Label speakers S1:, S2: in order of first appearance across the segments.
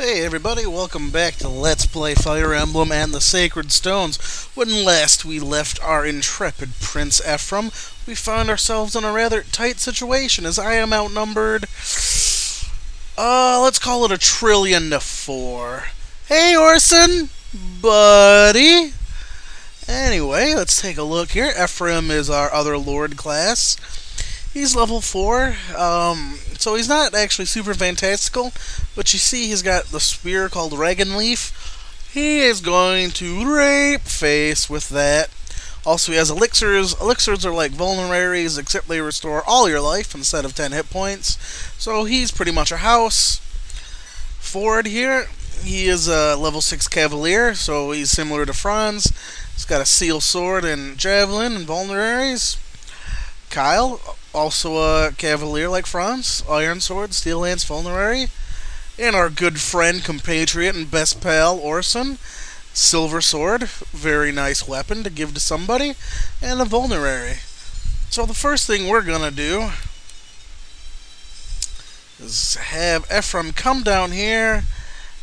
S1: Hey everybody, welcome back to Let's Play Fire Emblem and the Sacred Stones. When last we left our intrepid Prince Ephraim, we found ourselves in a rather tight situation as I am outnumbered, let's call it 1,000,000,000,000 to 4. Hey Orson, buddy! Anyway, let's take a look here. Ephraim is our other Lord class. He's level 4, so he's not actually super fantastical, but you see he's got the spear called Dragon Leaf. He is going to rape face with that. Also, he has elixirs. Elixirs are like vulneraries, except they restore all your life instead of 10 hit points. So he's pretty much a house. Forward here, he is a level 6 Cavalier, so he's similar to Franz. He's got a seal sword and javelin and vulneraries. Kyle, also a Cavalier like Franz, Iron Sword, Steel Lance, Vulnerary. And our good friend, compatriot, and best pal, Orson, Silver Sword, very nice weapon to give to somebody, and a Vulnerary. So the first thing we're gonna do is have Ephraim come down here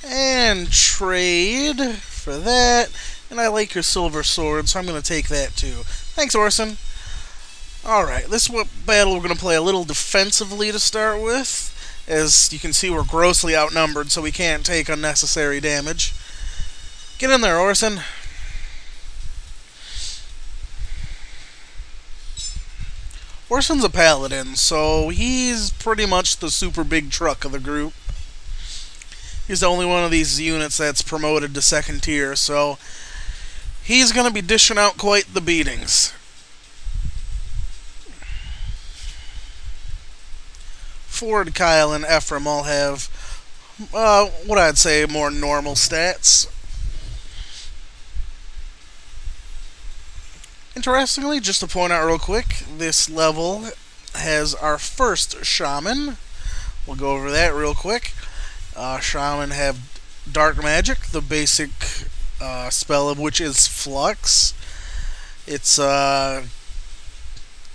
S1: and trade for that. And I like your Silver Sword, so I'm gonna take that too. Thanks, Orson. Alright, this battle we're going to play a little defensively to start with. As you can see, we're grossly outnumbered, so we can't take unnecessary damage. Get in there, Orson. Orson's a paladin, so he's pretty much the super big truck of the group. He's the only one of these units that's promoted to second tier, so he's going to be dishing out quite the beatings. Ford, Kyle, and Ephraim all have, what I'd say, more normal stats. Interestingly, just to point out real quick, this level has our first Shaman. We'll go over that real quick. Shaman have Dark Magic, the basic spell of which is Flux. It's not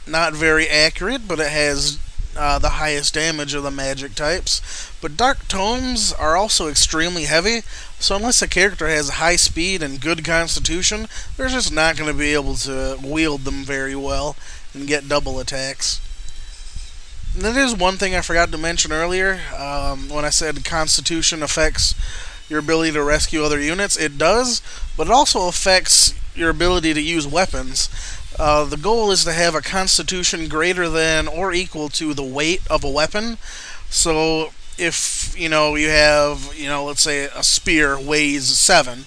S1: very accurate, but it has the highest damage of the magic types. But Dark Tomes are also extremely heavy, so unless a character has high speed and good constitution, they're just not going to be able to wield them very well and get double attacks. And that is one thing I forgot to mention earlier. When I said constitution affects your ability to rescue other units, it does, but it also affects your ability to use weapons. The goal is to have a constitution greater than or equal to the weight of a weapon. So if you have, let's say a spear weighs 7,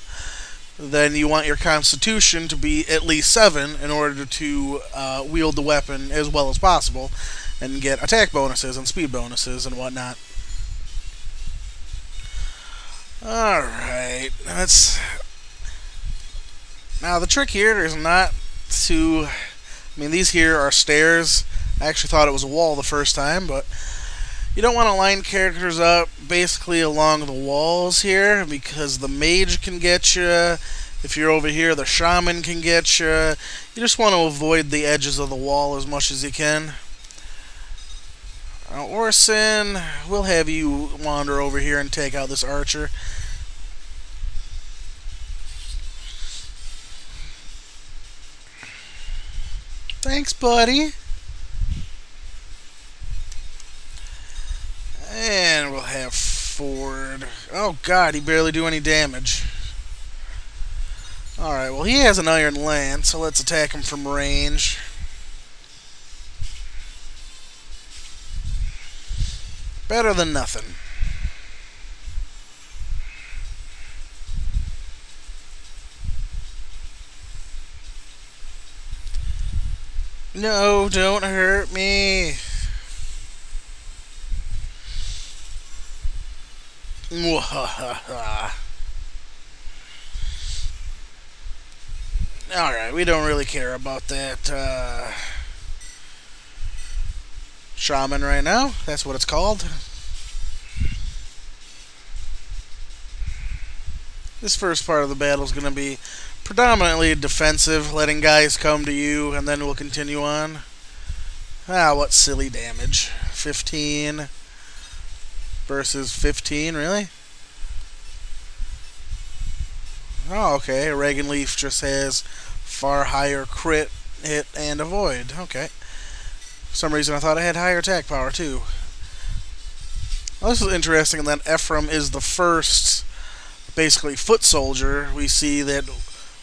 S1: then you want your constitution to be at least 7 in order to wield the weapon as well as possible and get attack bonuses and speed bonuses and whatnot. Alright, now the trick here is not to, these here are stairs. I actually thought it was a wall the first time, but you don't want to line characters up basically along the walls here, because the mage can get you. If you're over here, the shaman can get you. You just want to avoid the edges of the wall as much as you can. Orson, we'll have you wander over here and take out this archer. Thanks, buddy. And we'll have Ford. Oh god, he barely do any damage. Alright, well he has an iron lance, so let's attack him from range. Better than nothing. No, don't hurt me. Alright, we don't really care about that shaman right now. That's what it's called. This first part of the battle is going to be predominantly defensive, letting guys come to you, and then we'll continue on. What silly damage. 15 versus 15, really? Oh, okay. Reagan Leaf just has far higher crit, hit, and avoid. Okay. For some reason I thought I had higher attack power too. Well, this is interesting that Ephraim is the first, basically, foot soldier we see that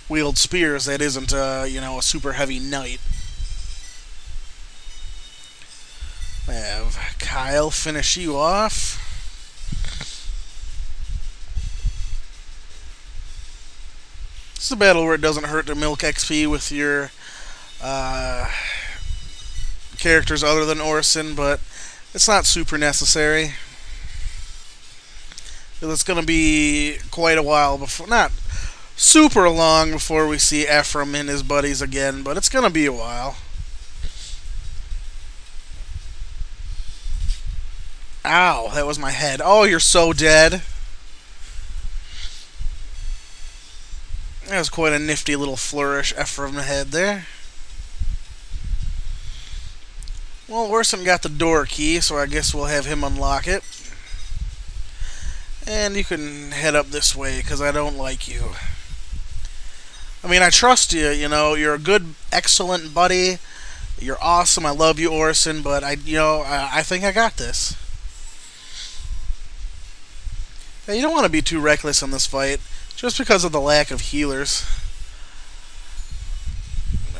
S1: wields spears that isn't, a super heavy knight. We have Kyle finish you off. This is a battle where it doesn't hurt to milk XP with your characters other than Orson, but it's not super necessary. It's going to be quite a while before, not super long before we see Ephraim and his buddies again, but it's going to be a while. Ow, that was my head. Oh, you're so dead. That was quite a nifty little flourish Ephraim had there. Well, Orson got the door key, so I guess we'll have him unlock it. And you can head up this way, because I don't like you. I mean, I trust you, you're a good, excellent buddy. You're awesome, I love you, Orson, but I think I got this. Now, you don't want to be too reckless in this fight, just because of the lack of healers.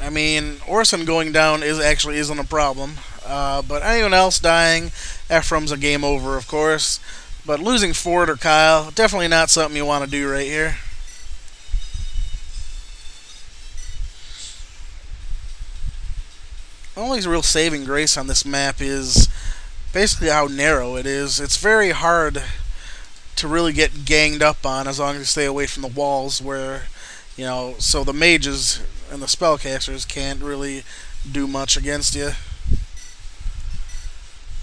S1: I mean, Orson going down isn't a problem. But anyone else dying, Ephraim's a game over, of course. But losing Ford or Kyle, definitely not something you want to do right here. The only real saving grace on this map is basically how narrow it is. It's very hard to really get ganged up on as long as you stay away from the walls where, so the mages and the spellcasters can't really do much against you.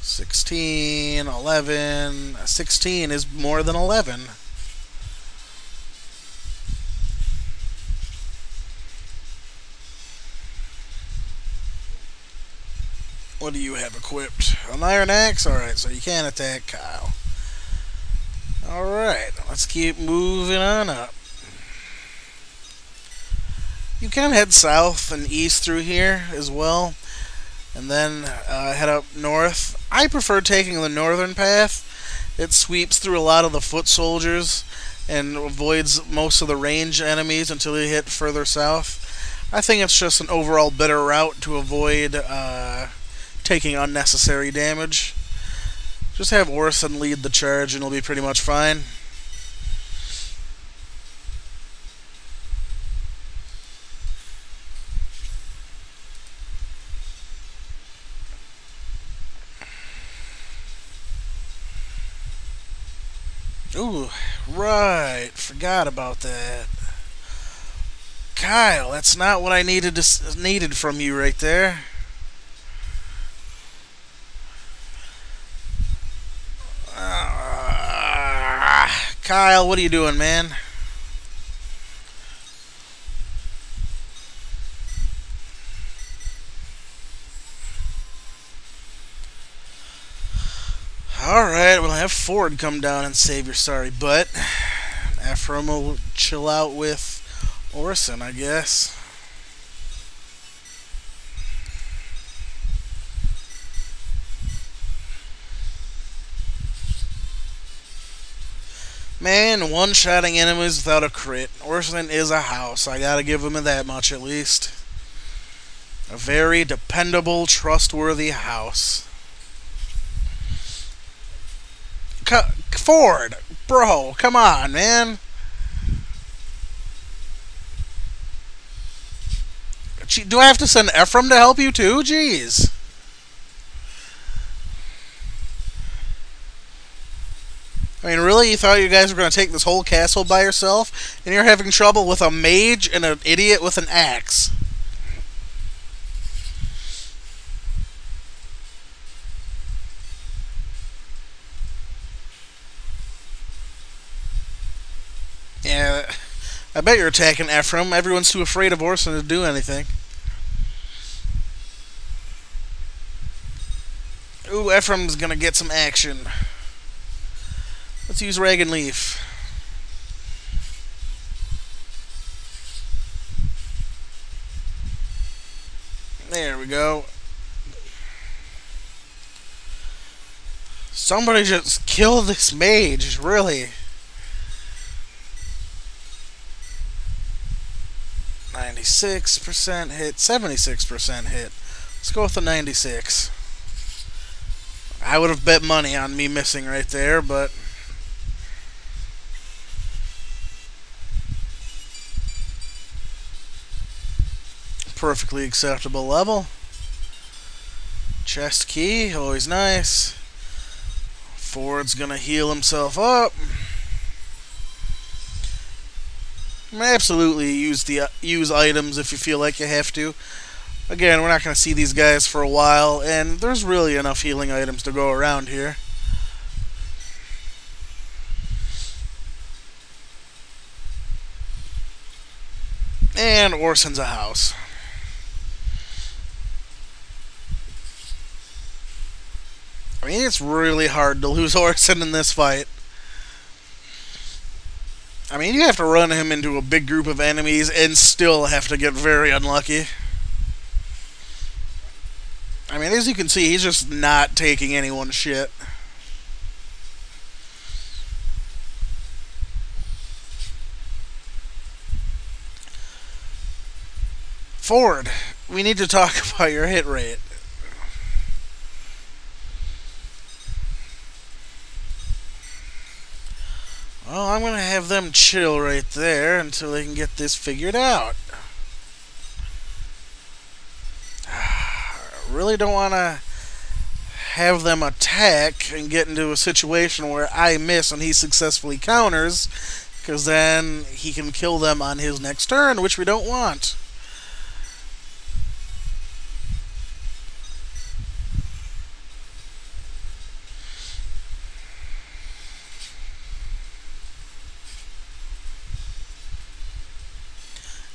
S1: 16, 11, 16 is more than 11. What do you have equipped? An iron axe? Alright, so you can't attack Kyle. Alright, let's keep moving on up. You can head south and east through here as well, and then head up north. I prefer taking the northern path. It sweeps through a lot of the foot soldiers and avoids most of the range enemies until you hit further south. I think it's just an overall better route to avoid taking unnecessary damage. Just have Orson lead the charge and it'll be pretty much fine. Ooh, right. Forgot about that. Kyle, that's not what I needed from you right there. Kyle, what are you doing, man? Alright, we'll have Ford come down and save your sorry butt. Ephraim will chill out with Orson, I guess. Man, one-shotting enemies without a crit. Orson is a house. I gotta give him that much at least. A very dependable, trustworthy house. Ford! Bro, come on, man. Do I have to send Ephraim to help you too? Jeez. I mean, really? You thought you guys were going to take this whole castle by yourself? And you're having trouble with a mage and an idiot with an axe. Yeah, I bet you're attacking Ephraim. Everyone's too afraid of Orson to do anything. Ooh, Ephraim's going to get some action. Let's use Reagan Leaf. There we go. Somebody just kill this mage, really. 96% hit, 76% hit. Let's go with the 96. I would have bet money on me missing right there, but perfectly acceptable level. Chest key, always nice. Ford's gonna heal himself up. Absolutely use items if you feel like you have to. Again, we're not going to see these guys for a while, and there's really enough healing items to go around here. And Orson's a house. I mean, it's really hard to lose Orson in this fight. I mean, you have to run him into a big group of enemies and still have to get very unlucky. I mean, as you can see, he's just not taking anyone's shit. Ford, we need to talk about your hit rate. Well, I'm going to have them chill right there until they can get this figured out. Really don't want to have them attack and get into a situation where I miss and he successfully counters, because then he can kill them on his next turn, which we don't want.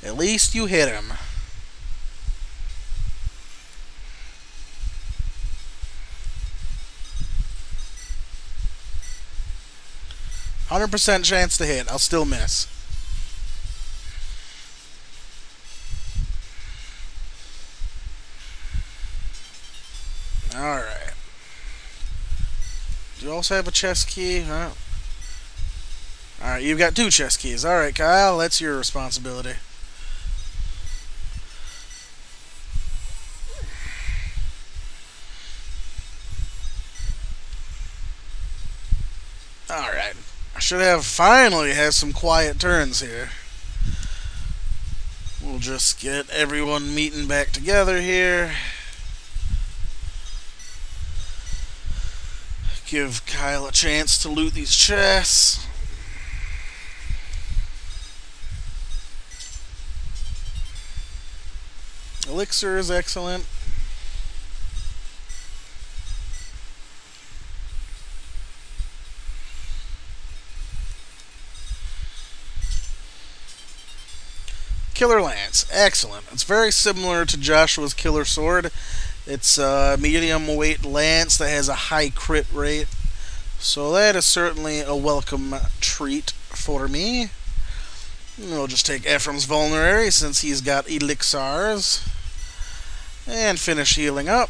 S1: At least you hit him. %100 chance to hit. I'll still miss. Alright. Do you also have a chest key? Huh? Alright, you've got 2 chest keys. Alright, Kyle, that's your responsibility. Alright. I should have finally had some quiet turns here. We'll just get everyone meeting back together here. Give Kyle a chance to loot these chests. Elixir is excellent. Killer Lance, excellent. It's very similar to Joshua's Killer Sword. It's a medium weight lance that has a high crit rate, so that is certainly a welcome treat for me. And we'll just take Ephraim's Voluntary since he's got elixirs, and finish healing up.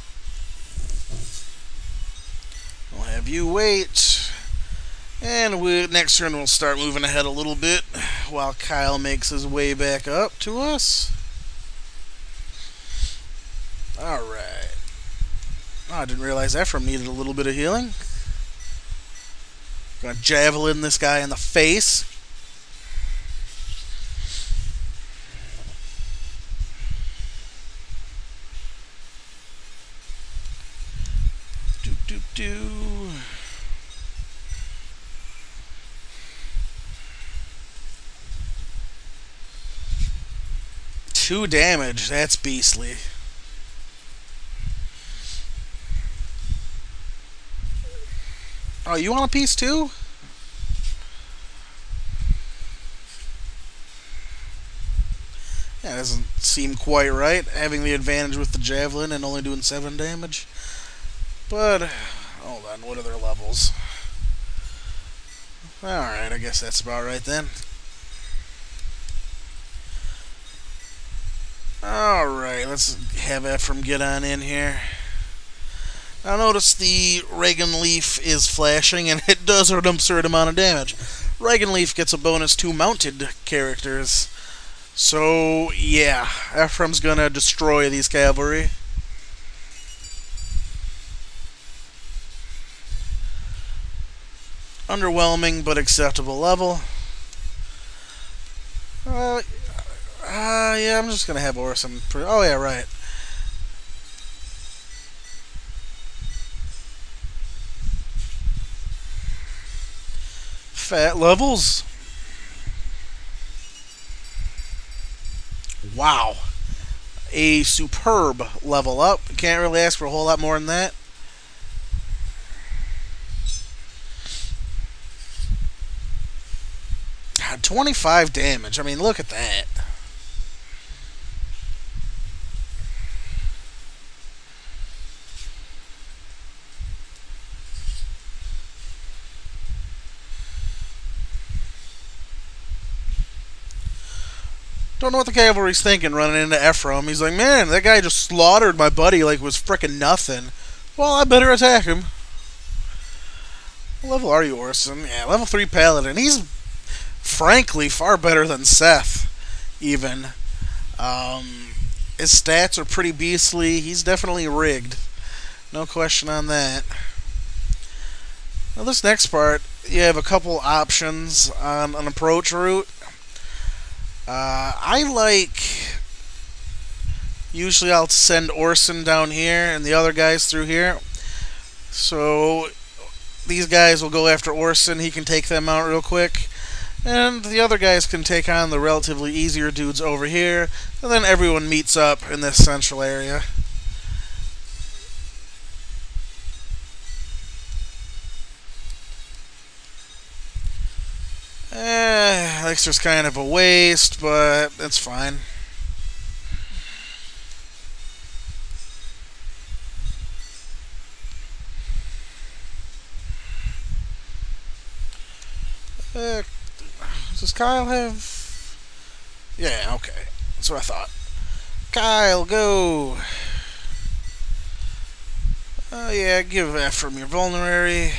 S1: We'll have you wait, and next turn we'll start moving ahead a little bit while Kyle makes his way back up to us. Alright. Oh, I didn't realize Ephraim needed a little bit of healing. Gonna javelin this guy in the face. Do. 2 damage, that's beastly. Oh, you want a piece too? Yeah, doesn't seem quite right, having the advantage with the javelin and only doing 7 damage. But, hold on, what are their levels? Alright, I guess that's about right then. Alright, let's have Ephraim get on in here. Now notice the Reagan Leaf is flashing, and it does an absurd amount of damage. Reagan Leaf gets a bonus to mounted characters. So, yeah, Ephraim's gonna destroy these cavalry. Underwhelming, but acceptable level. Yeah, I'm just gonna have Orson. Oh, yeah, right. Fat levels. Wow. A superb level up. Can't really ask for a whole lot more than that. God, 25 damage. I mean, look at that. Don't know what the cavalry's thinking running into Ephraim. He's like, man, that guy just slaughtered my buddy like it was frickin' nothing. Well, I better attack him. What level are you, Orson? Yeah, level 3 Paladin. He's, frankly, far better than Seth, even. His stats are pretty beastly. He's definitely rigged. No question on that. Now, this next part, you have a couple options on an approach route. I like... Usually I'll send Orson down here and the other guys through here. So these guys will go after Orson. He can take them out real quick. And the other guys can take on the relatively easier dudes over here. And then everyone meets up in this central area. Elixir's kind of a waste, but it's fine. Does Kyle have... Yeah, okay. That's what I thought. Kyle, go! Oh yeah, give Ephraim your voluntary.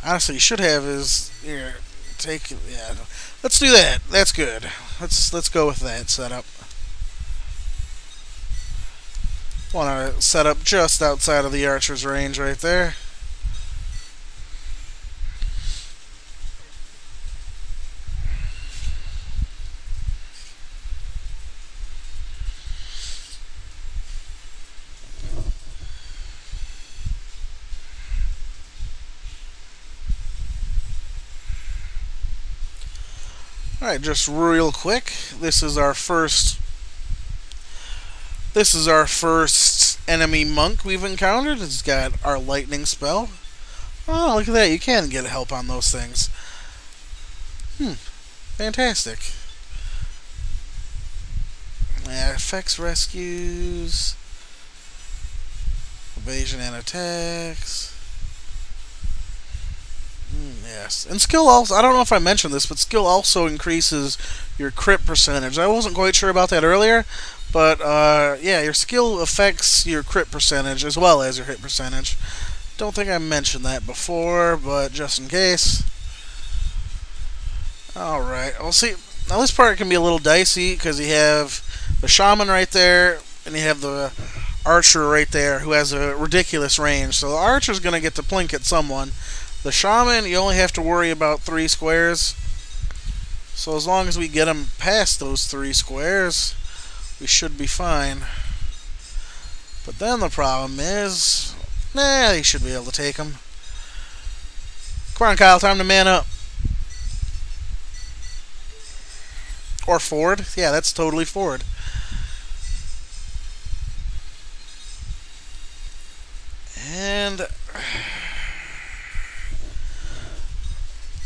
S1: Honestly, you should have his... Here, take... Yeah, let's do that. That's good. Let's go with that setup. Want to set up just outside of the archer's range right there. Alright, just real quick, this is our first enemy monk we've encountered. It's got our lightning spell. Oh, look at that, you can get help on those things. Fantastic. Yeah, effects, rescues, evasion and attacks. Yes, and skill also, I don't know if I mentioned this, but skill also increases your crit percentage. I wasn't quite sure about that earlier, but yeah, your skill affects your crit percentage as well as your hit percentage. Don't think I mentioned that before, but just in case. Alright, well see, now this part can be a little dicey because you have the shaman right there, and you have the archer right there who has a ridiculous range. So the archer's going to get to plink at someone. The shaman, you only have to worry about 3 squares. So as long as we get him past those 3 squares, we should be fine. But then the problem is, he should be able to take him. Come on, Kyle, time to man up. Or forward. Yeah, that's totally forward. And...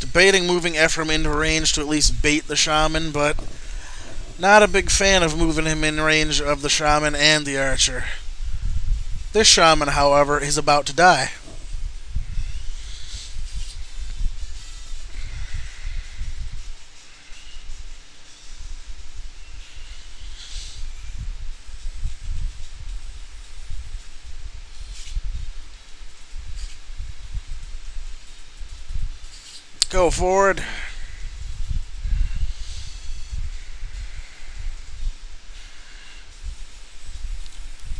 S1: debating moving Ephraim into range to at least bait the shaman, but not a big fan of moving him in range of the shaman and the archer. This shaman, however, is about to die. Go forward.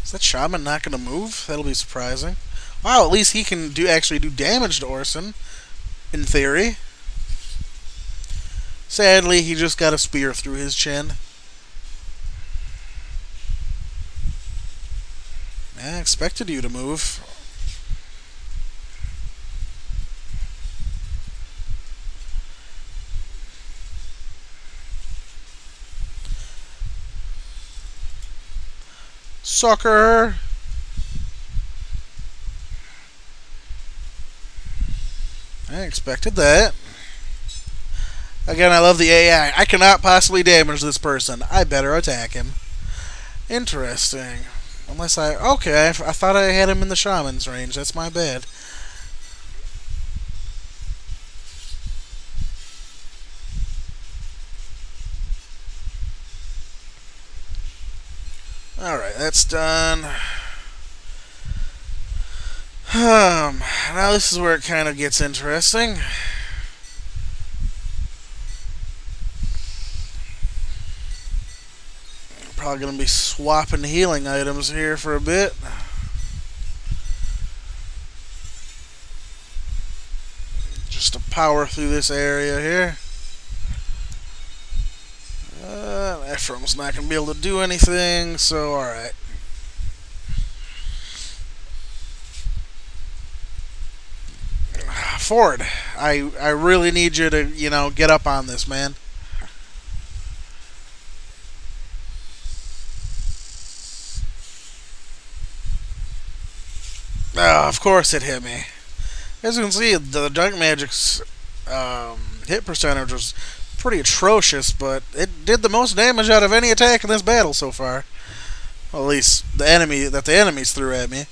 S1: Is that shaman not going to move? That'll be surprising. Wow, at least he can actually do damage to Orson, in theory. Sadly, he just got a spear through his chin. I expected you to move. Sucker! I expected that. Again, I love the AI. I cannot possibly damage this person. I better attack him. Interesting. Unless okay, I thought I had him in the shaman's range. That's my bad. Alright, that's done. Now this is where it kind of gets interesting. Probably going to be swapping healing items here for a bit. Just to power through this area here. Ephraim's not going to be able to do anything, so alright. Ford, I really need you to, get up on this, man. Oh, of course it hit me. As you can see, the Dark Magic's hit percentage was pretty atrocious, but it did the most damage out of any attack in this battle so far. Well, at least the enemies threw at me.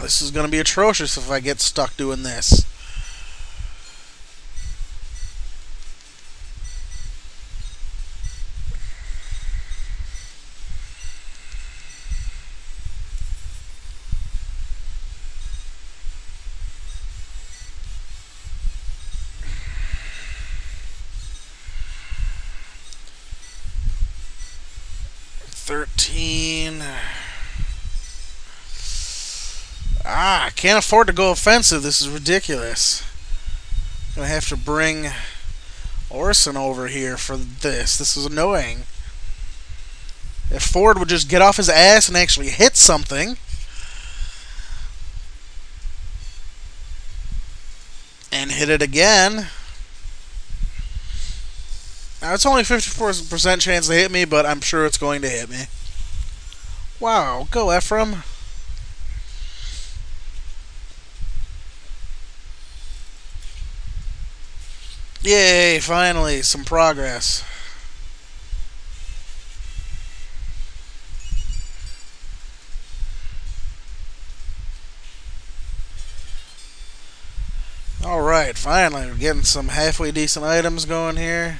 S1: This is going to be atrocious if I get stuck doing this. I can't afford to go offensive. This is ridiculous. I'm gonna have to bring Orson over here for this. This is annoying. If Ford would just get off his ass and actually hit something. And hit it again. Now, it's only 54% chance to hit me, but I'm sure it's going to hit me. Wow, go Ephraim. Yay, finally, some progress. Alright, finally, we're getting some halfway decent items going here.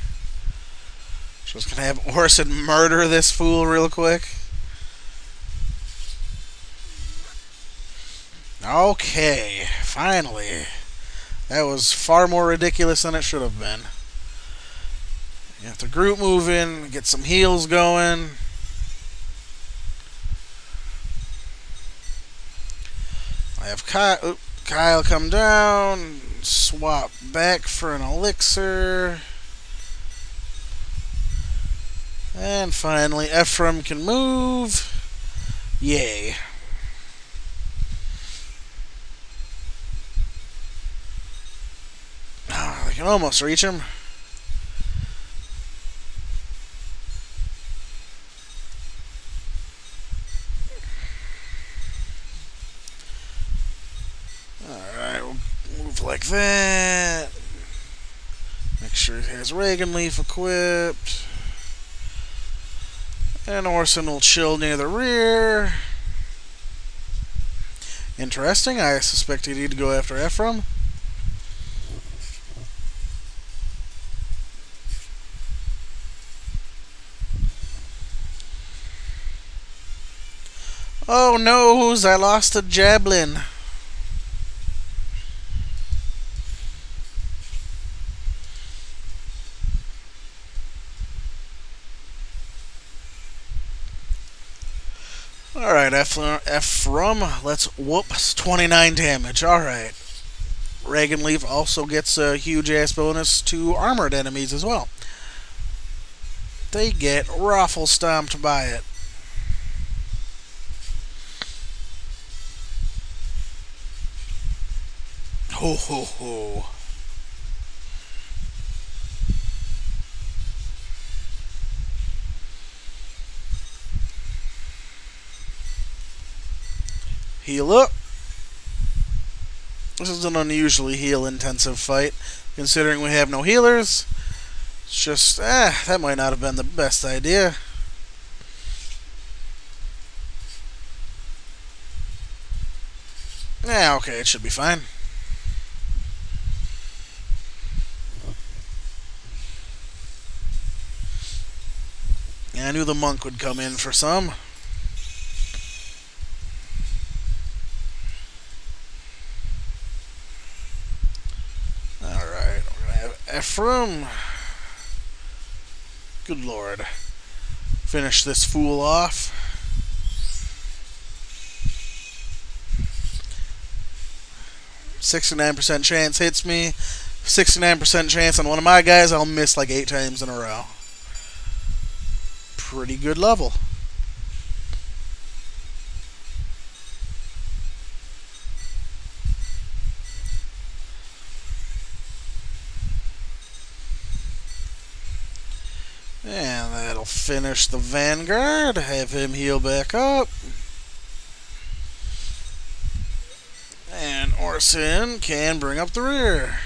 S1: Just gonna have Orson murder this fool real quick. Okay, finally. That was far more ridiculous than it should have been. You have to group move in, get some heals going. I have Kyle come down, swap back for an elixir. And finally, Ephraim can move. Yay. Oh, I can almost reach him. Alright, we'll move like that. Make sure he has Reagan Leaf equipped. And Orson will chill near the rear. Interesting. I suspect he need to go after Ephraim. Oh no, I lost a javelin. Alright, Ephraim, let's whoops, 29 damage. Alright. Reagan Leaf also gets a huge ass bonus to armored enemies as well. They get raffle stomped by it. Ho ho ho. Heal up. This is an unusually heal-intensive fight, considering we have no healers. It's just, that might not have been the best idea. Yeah, okay, it should be fine. Yeah, I knew the monk would come in for some. Alright, we're gonna have Ephraim. Good lord. Finish this fool off. %69% chance hits me. 69% chance on one of my guys, I'll miss like 8 times in a row. Pretty good level. And that'll finish the Vanguard. Have him heal back up. And Orson can bring up the rear.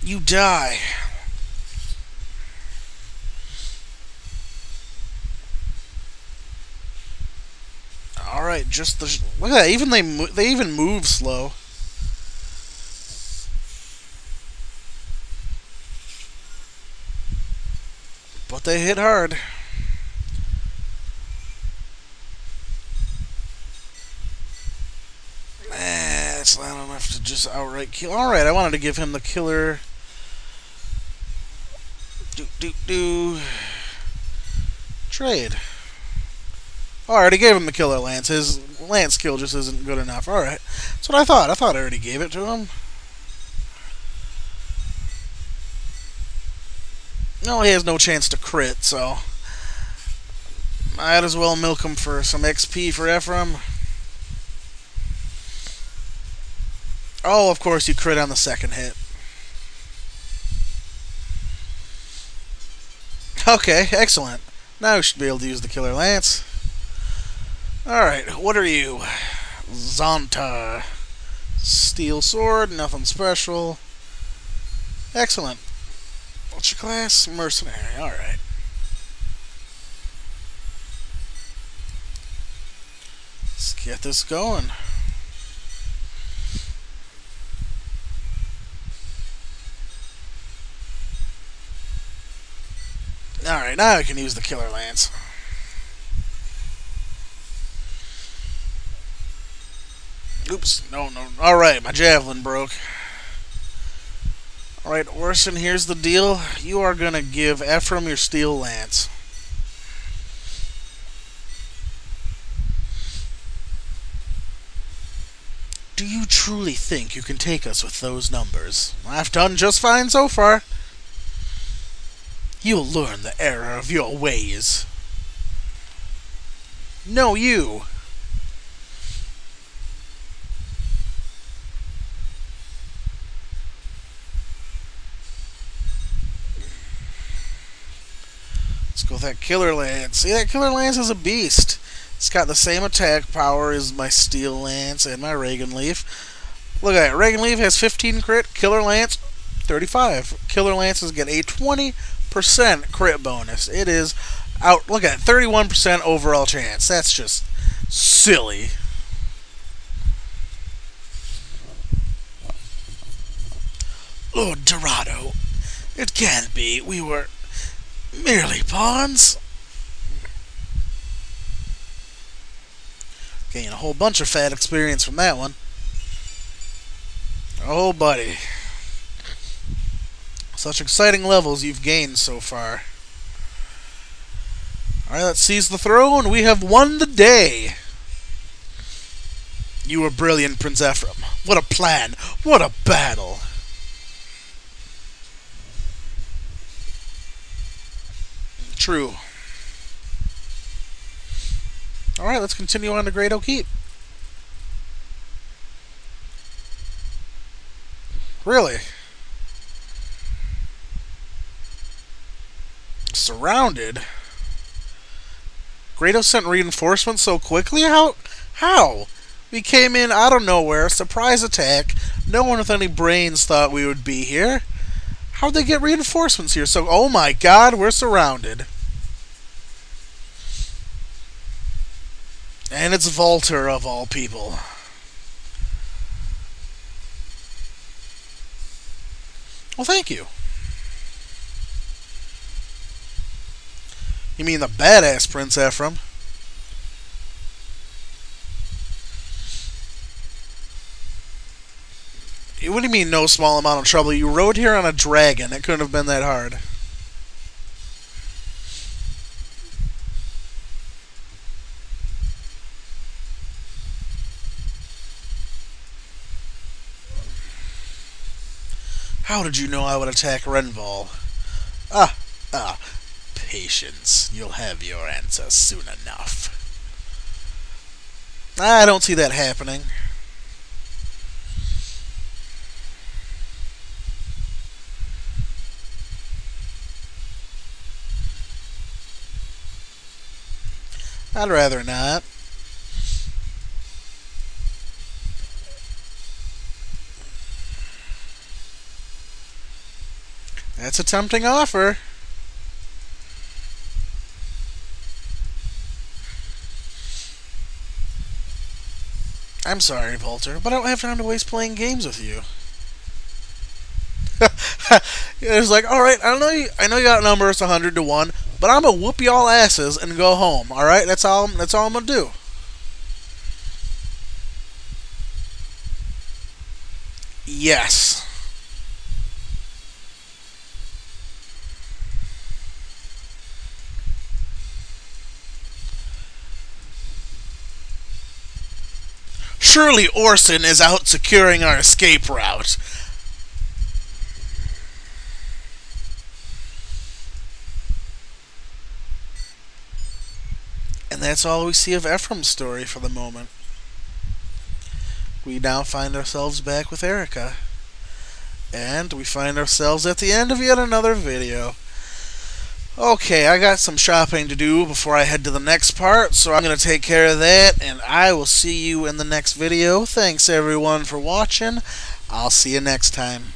S1: You die. All right, just the look at that. Even they even move slow. But they hit hard. It's not enough to just outright kill. Alright, I wanted to give him the killer. Trade. Oh, I already gave him the killer lance. His lance kill just isn't good enough. Alright. That's what I thought. I thought I already gave it to him. No, he has no chance to crit, so might as well milk him for some XP for Ephraim. Oh, of course, you crit on the second hit. Okay, excellent. Now we should be able to use the killer lance. Alright, what are you? Zonta. Steel sword, nothing special. Excellent. What's your class? Mercenary. Alright. Let's get this going. Alright, now I can use the killer lance. Oops, no. Alright, my javelin broke. Alright, Orson, here's the deal. You are gonna give Ephraim your steel lance. Do you truly think you can take us with those numbers? I've done just fine so far. You'll learn the error of your ways. No, you. Let's go with that killer lance. See, that killer lance is a beast. It's got the same attack power as my steel lance and my Reagan Leaf. Look at that. Reagan Leaf has 15 crit. Killer lance, 35. Killer lances get a 20% crit bonus. It is out. Look at that. 31% overall chance. That's just silly. Lord Grado, it can't be. We were merely pawns. Gain a whole bunch of fat experience from that one. Oh, buddy. Such exciting levels you've gained so far. Alright, let's seize the throne. We have won the day. You were brilliant, Prince Ephraim. What a plan. What a battle. True. Alright, let's continue on to Grado Keep. Really? Surrounded? Grado sent reinforcements so quickly? How? We came in out of nowhere, surprise attack. No one with any brains thought we would be here. How'd they get reinforcements here? So, oh my god, we're surrounded. And it's Volter of all people. Well, thank you. You mean the badass Prince Ephraim? What do you mean no small amount of trouble? You rode here on a dragon. It couldn't have been that hard. How did you know I would attack Renvall? Patience. You'll have your answer soon enough. I don't see that happening. I'd rather not. That's a tempting offer. I'm sorry, Volter, but I don't have time to waste playing games with you. It's like, alright, I know you got numbers 100 to 1, but I'm gonna whoop y'all asses and go home, alright? That's all I'm gonna do. Yes. Surely Orson is out securing our escape route. And that's all we see of Ephraim's story for the moment. We now find ourselves back with Erica. And we find ourselves at the end of yet another video. Okay, I got some shopping to do before I head to the next part, so I'm going to take care of that, and I will see you in the next video. Thanks everyone for watching. I'll see you next time.